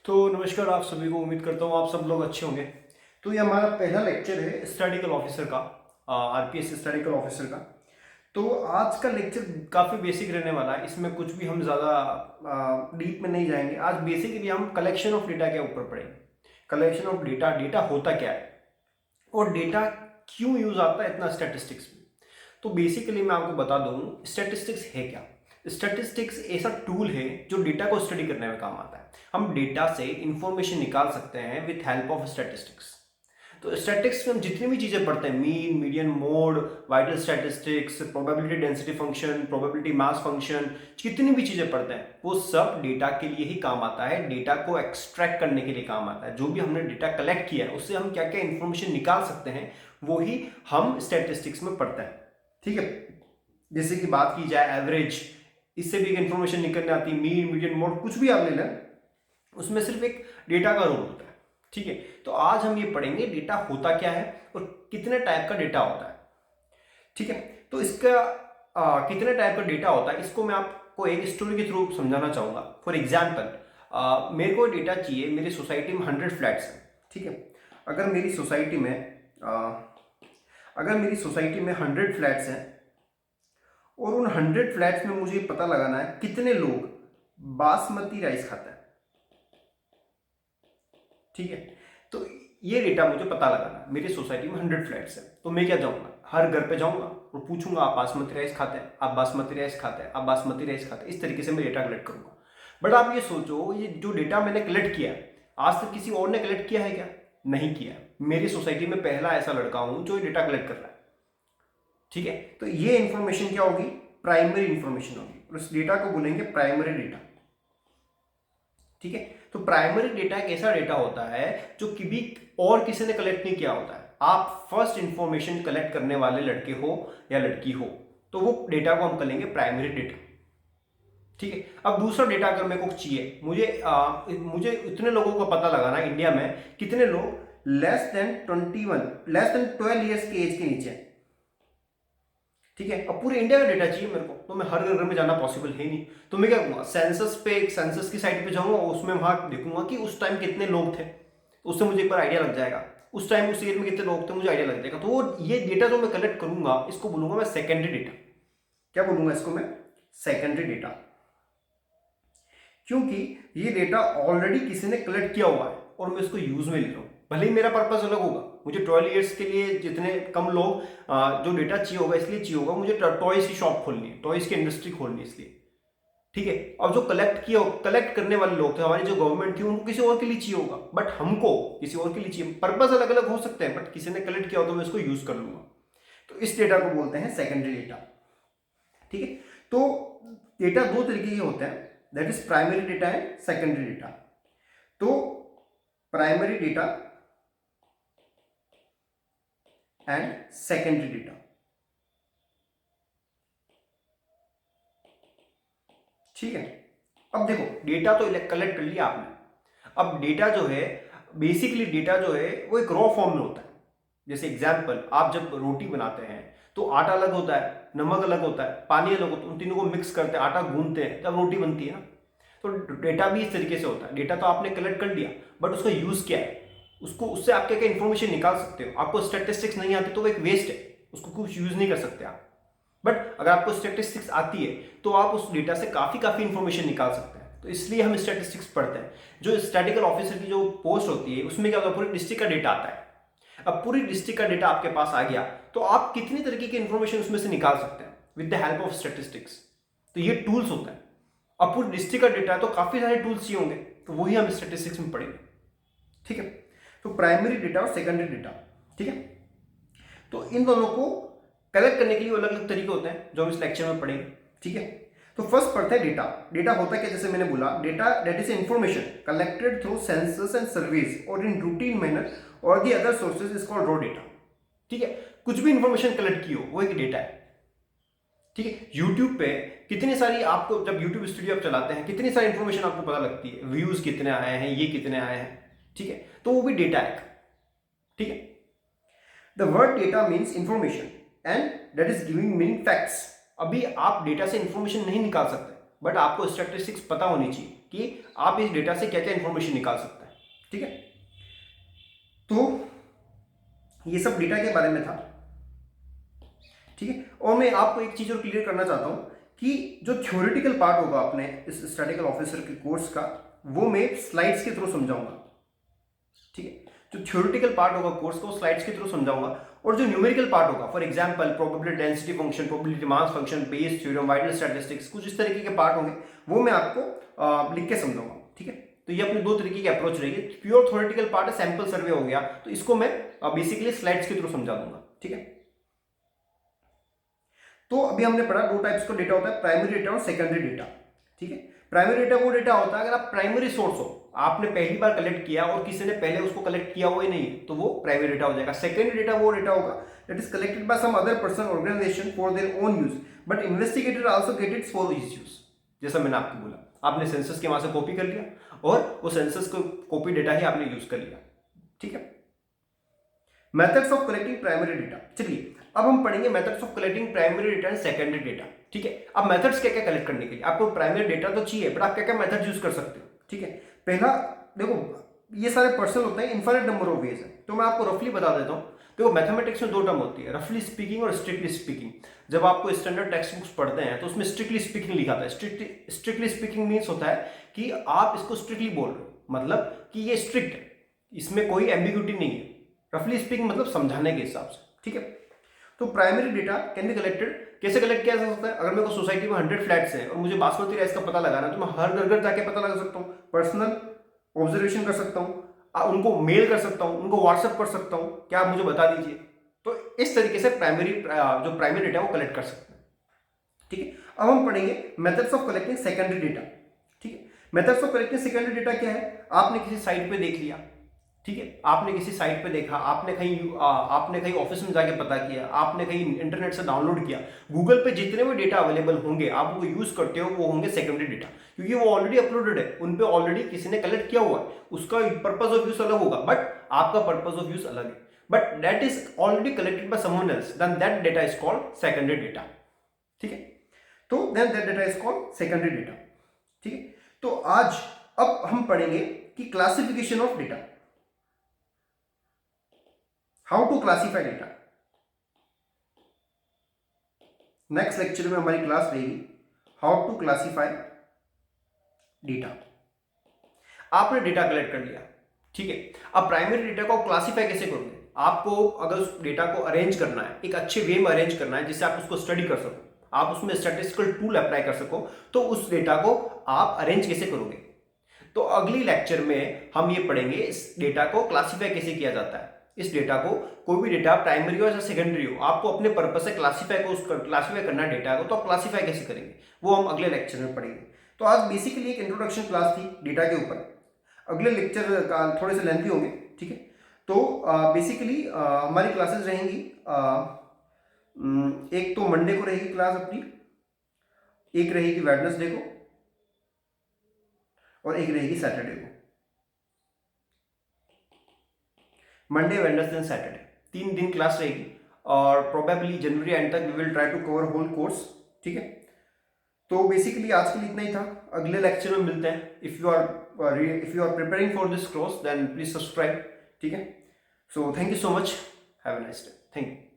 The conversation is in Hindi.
तो नमस्कार आप सभी को। उम्मीद करता हूँ आप सब लोग अच्छे होंगे। तो ये हमारा पहला लेक्चर है स्टैटिकल ऑफिसर का, आरपीएस स्टैटिकल ऑफिसर का। तो आज का लेक्चर काफ़ी बेसिक रहने वाला है। इसमें कुछ भी हम ज़्यादा डीप में नहीं जाएंगे। आज बेसिकली हम कलेक्शन ऑफ डेटा के ऊपर पढ़ेंगे। कलेक्शन ऑफ डेटा, डेटा होता क्या है और डेटा क्यों यूज आता है इतना स्टैटिस्टिक्स में। तो बेसिकली मैं आपको बता दूं स्टैटिस्टिक्स है क्या। स्टैटिस्टिक्स ऐसा टूल है जो डेटा को स्टडी करने में काम आता है। हम डेटा से इंफॉर्मेशन निकाल सकते हैं विथ हेल्प ऑफ स्टैटिस्टिक्स। तो स्टैटिस्टिक्स में हम जितनी भी चीजें पढ़ते हैं, mean, median, mode, vital statistics, probability density function, probability mass function, जितनी भी चीजें पढ़ते हैं वो सब डेटा के लिए ही काम आता है। डेटा को एक्सट्रैक्ट करने के लिए काम आता है। जो भी हमने डेटा कलेक्ट किया है उससे हम क्या क्या इंफॉर्मेशन निकाल सकते हैं वो ही हम स्टैटिस्टिक्स में पढ़ते हैं। ठीक है, जैसे कि बात की जाए एवरेज, इससे भी एक इंफॉर्मेशन निकलने आती है। मीन, मीडियन, मोड, कुछ भी आप ले लें, उसमें सिर्फ एक डेटा का रोल होता है। ठीक है, तो आज हम ये पढ़ेंगे डेटा होता क्या है और कितने टाइप का डेटा होता है। ठीक है, तो इसका कितने टाइप का डेटा होता है इसको मैं आपको एक स्टोरी के थ्रू समझाना चाहूंगा। फॉर एग्जाम्पल, मेरे को डेटा चाहिए। मेरी सोसाइटी में 100 फ्लैट्स हैं। ठीक है, अगर मेरी सोसाइटी में आ, अगर मेरी सोसाइटी में 100 फ्लैट्स हैं और उन 100 फ्लैट्स में मुझे पता लगाना है कितने लोग बासमती राइस खाते हैं। ठीक है, तो ये डेटा मुझे पता लगाना है। मेरी सोसाइटी में 100 फ्लैट्स है, तो मैं क्या जाऊंगा, हर घर पे जाऊंगा और पूछूंगा आप बासमती राइस खाते हैं, आप बासमती राइस खाते हैं, आप बासमती राइस खाते हैं। इस तरीके से मैं डेटा कलेक्ट करूंगा। बट आप ये सोचो, ये जो डेटा मैंने कलेक्ट किया आज तक किसी और ने कलेक्ट किया है क्या? नहीं किया। मेरी सोसाइटी में पहला ऐसा लड़का हूं जो डेटा कलेक्ट कर रहा है। ठीक है, तो ये इंफॉर्मेशन क्या होगी? प्राइमरी इंफॉर्मेशन होगी और उस डेटा को बोलेंगे प्राइमरी डेटा। ठीक है, तो प्राइमरी डेटा एक ऐसा डेटा होता है जो कभी और किसी ने कलेक्ट नहीं किया होता है। आप फर्स्ट इंफॉर्मेशन कलेक्ट करने वाले लड़के हो या लड़की हो, तो वो डेटा को हम कहेंगे प्राइमरी डेटा। ठीक है, अब दूसरा डेटा अगर मेरे को चाहिए, मुझे इतने लोगों का पता लगाना है इंडिया में कितने लोग लेस देन 12 ईयर्स के एज के नीचे। ठीक है, अब पूरे इंडिया का डेटा चाहिए मेरे को, तो मैं हर घर में जाना पॉसिबल है नहीं। तो मैं क्या करूंगा, सेंसस पे, एक सेंसस की साइट पे जाऊंगा, उसमें वहां देखूंगा कि उस टाइम कितने लोग थे, तो उससे मुझे एक बार आइडिया लग जाएगा। उस टाइम उस एरिया में कितने लोग थे मुझे आइडिया लग जाएगा। तो वो ये डेटा जो मैं कलेक्ट करूंगा इसको बोलूंगा मैं सेकेंडरी डेटा। क्या बोलूंगा इसको मैं? Secondary data. क्योंकि ये डेटा ऑलरेडी किसी ने कलेक्ट किया हुआ है और मैं इसको यूज में ले रहा हूं। भले ही मेरा पर्पस अलग होगा, मुझे 12 ईयर्स के लिए जितने कम लोग जो डेटा चाहिए होगा इसलिए चाहिए होगा, मुझे टॉयज की शॉप खोलनी है, टॉयज की इंडस्ट्री खोलनी है इसलिए। ठीक है, अब जो कलेक्ट करने वाले लोग थे, हमारी जो गवर्नमेंट थी, उनको किसी और के लिए चाहिए होगा, बट हमको किसी और के लिए चाहिए। पर्पस अलग अलग हो सकते हैं बट किसी ने कलेक्ट किया हो तो मैं इसको यूज कर लूंगा। तो इस डेटा को बोलते हैं सेकेंडरी डेटा। ठीक है, तो डेटा दो तरीके के होते हैं, that is primary data and secondary data. तो primary data and secondary data. ठीक है, अब देखो डेटा तो कलेक्ट कर लिया आपने। अब डेटा जो है, बेसिकली डेटा जो है वो एक रॉ फॉर्म में होता है। जैसे एग्जाम्पल, आप जब रोटी बनाते हैं तो आटा अलग होता है, नमक अलग होता है, पानी अलग होता है, उन तीनों को मिक्स करते हैं, आटा गूंथते हैं, तब रोटी बनती है ना। तो डेटा भी इस तरीके से होता है। डेटा तो आपने कलेक्ट कर लिया बट उसका यूज क्या है, उसको उससे आप क्या क्या इंफॉर्मेशन निकाल सकते हो। आपको स्टैटिस्टिक्स नहीं आती तो वो एक वेस्ट है, उसको कुछ यूज नहीं कर सकते आप। बट अगर आपको स्टैटिस्टिक्स आती है तो आप उस डेटा से काफी काफी इंफॉर्मेशन निकाल सकते हैं। तो इसलिए हम स्टैटिस्टिक्स पढ़ते हैं। जो स्टैटिकल ऑफिसर की जो पोस्ट होती है उसमें क्या होता है, पूरी डिस्ट्रिक्ट का डेटा आता है। अब पूरी डिस्ट्रिक्ट का डेटा आपके पास आ गया तो आप कितनी तरीके की इंफॉर्मेशन उसमें से निकाल सकते हैं with the help of statistics. तो ये टूल्स होते हैं। अब पूरी डिस्ट्रिक्ट का डेटा है तो काफी सारे टूल्स चाहिए होंगे, तो वही हम स्टैटिस्टिक्स में पढ़ेंगे। ठीक है, तो प्राइमरी डेटा और सेकेंडरी डेटा। ठीक है, तो इन दोनों को कलेक्ट करने के लिए अलग अलग तरीके होते हैं जो हम इस लेक्चर में पढ़ेंगे। ठीक है, तो फर्स्ट पढ़ते हैं डेटा। डेटा होता है क्या, जैसे मैंने बोला, data that is information collected through census and surveys और इन रूटीन मैनर और the other sources is called raw data. ठीक है, कुछ भी इंफॉर्मेशन कलेक्ट की हो वो एक डेटा है। ठीक है, यूट्यूब पे कितनी सारी, आपको जब यूट्यूब स्टूडियो आप चलाते हैं कितनी सारी इंफॉर्मेशन आपको पता लगती है, व्यूज कितने आए हैं, ये कितने आए हैं। ठीक है, तो वो भी डेटा है। ठीक है, the word data means information and that is giving meaning facts. अभी आप डेटा से इंफॉर्मेशन नहीं निकाल सकते, बट आपको स्टैटिस्टिक्स पता होनी चाहिए कि आप इस डेटा से क्या क्या इंफॉर्मेशन निकाल सकते हैं। ठीक है, तो ये सब डेटा के बारे में था। ठीक है, और मैं आपको एक चीज और क्लियर करना चाहता हूं कि जो थ्योरेटिकल पार्ट होगा अपने इस स्टैटिकल ऑफिसर के कोर्स का, वो मैं स्लाइड्स के थ्रू समझाऊंगा। ठीक है, जो थ्योरेटिकल पार्ट होगा कोर्स का वो स्लाइड्स के थ्रू समझाऊंगा, और जो न्यूमेरिकल पार्ट होगा, for example probability density function, probability mass function, Bayes theorem, vital statistics, कुछ इस तरीके के पार्ट होंगे, वो मैं आपको लिख के समझाऊंगा। ठीक है, तो ये अपनी दो तरीके की अप्रोच रहेगी। प्योर थ्योरेटिकल पार्ट है, सैंपल सर्वे हो गया, तो इसको मैं बेसिकली स्लाइड्स के थ्रू समझा दूंगा। ठीक है, तो अभी हमने पढ़ा दो टाइप्स का डेटा होता है, प्राइमरी डेटा और सेकेंडरी डेटा। ठीक है, प्राइमरी डेटा वो डेटा होता है अगर आप प्राइमरी सोर्स हो, आपने पहली बार कलेक्ट किया और किसी ने पहले उसको कलेक्ट किया हुआ ही नहीं, तो वो प्राइमरी डेटा हो जाएगा। सेकेंडरी डेटा वो डेटा होगा that is collected by some other person organisation for their own use, but investigator also get it for his use. जैसा मैंने आपको बोला, आपने सेंसस के वहां से कॉपी कर लिया और वो सेंसस को कॉपी डेटा ही आपने यूज कर लिया। ठीक है, methods of collecting primary data. चलिए अब हम पढ़ेंगे methods of collecting primary data and secondary data. ठीक है, अब मेथड्स क्या क्या कलेक्ट करने के लिए, आपको प्राइमरी डेटा तो चाहिए, बट आप क्या क्या मेथड यूज कर सकते हो। ठीक है, पहला देखो, ये सारे पर्सन होते हैं, इनफाइनाइट नंबर ऑफ वेज है, तो मैं आपको रफली बता देता हूं। देखो मैथमेटिक्स में दो टर्म होती है, रफली स्पीकिंग और स्ट्रिक्टली स्पीकिंग। जब आपको स्टैंडर्ड टेक्स्ट बुक्स पढ़ते हैं तो उसमें स्ट्रिक्टली स्पीकिंग लिखा था। स्ट्रिक्टली स्पीकिंग मीन्स होता है कि आप इसको स्ट्रिक्टली बोल रहे हो, मतलब कि ये स्ट्रिक्ट है, इसमें कोई एम्बिग्यूटी नहीं है। रफली स्पीकिंग मतलब समझाने के हिसाब से। ठीक है, तो primary data can be collected, कैसे कलेक्ट किया जा सकता है। अगर मेरे को सोसाइटी में 100 फ्लैट्स हैं और मुझे बासमती राइस का पता लगाना है, तो मैं हर घर घर जाके पता लगा सकता हूँ, पर्सनल ऑब्जर्वेशन कर सकता हूँ, उनको मेल कर सकता हूँ, उनको व्हाट्सएप कर सकता हूँ, क्या आप मुझे बता दीजिए। तो इस तरीके से जो प्राइमरी डेटा वो कलेक्ट कर सकते हैं। ठीक है, अब हम पढ़ेंगे methods of collecting secondary data. ठीक है, methods of collecting secondary data क्या है। आपने किसी साइट पे देख लिया, ठीक है, आपने किसी साइट पे देखा, आपने कहीं ऑफिस में जाके पता किया, आपने कहीं इंटरनेट से डाउनलोड किया, गूगल पे जितने भी डेटा अवेलेबल होंगे आप उनको यूज करते हो, वो होंगे सेकेंडरी डेटा, क्योंकि वो ऑलरेडी अपलोडेड है, उन पे ऑलरेडी किसी ने कलेक्ट किया हुआ है, उसका पर्पज ऑफ यूज अलग होगा, बट आपका पर्पज ऑफ यूज अलग है, but that is already collected by someone else, then that data is called secondary data. ठीक है, तो then that data is called secondary data. ठीक है, तो आज अब हम पढ़ेंगे कि classification of data, how to classify data. Next lecture में हमारी क्लास रहेगी हाउ टू क्लासीफाई डेटा। आपने डेटा कलेक्ट कर लिया, ठीक है, अब प्राइमरी डेटा को क्लासीफाई कैसे करोगे। आपको अगर उस डेटा को अरेंज करना है, एक अच्छे वे में अरेंज करना है जिससे आप उसको स्टडी कर सको, आप उसमें स्टैटिस्टिकल टूल अप्लाई कर सको, तो उस डेटा को आप अरेंज कैसे करोगे। तो अगली लेक्चर में हम ये पढ़ेंगे इस डेटा को क्लासीफाई कैसे किया जाता है। इस डेटा को, कोई भी डेटा प्राइमरी हो या सेकेंडरी हो, आपको अपने पर्पस से क्लासीफाई करना है डेटा को, तो आप क्लासीफाई कैसे करेंगे वो हम अगले लेक्चर में पढ़ेंगे। तो आज बेसिकली एक इंट्रोडक्शन क्लास थी डेटा के ऊपर, अगले लेक्चर का थोड़े से लेंथी होंगे। ठीक है, तो बेसिकली हमारी क्लासेस रहेंगी, एक तो मंडे को रहेगी क्लास अपनी, एक रहेगी वेडनेसडे को, और एक रहेगी सैटरडे को। मंडे, वेडनेसडे एंड सैटरडे 3 दिन क्लास रहेगी, और प्रोबेबली जनवरी एंड तक we will try to cover whole course. ठीक है, तो बेसिकली आज के लिए इतना ही था, अगले लेक्चर में मिलते हैं। If you are preparing for this course then please subscribe. ठीक है, so thank you so much, have a nice day, thank you.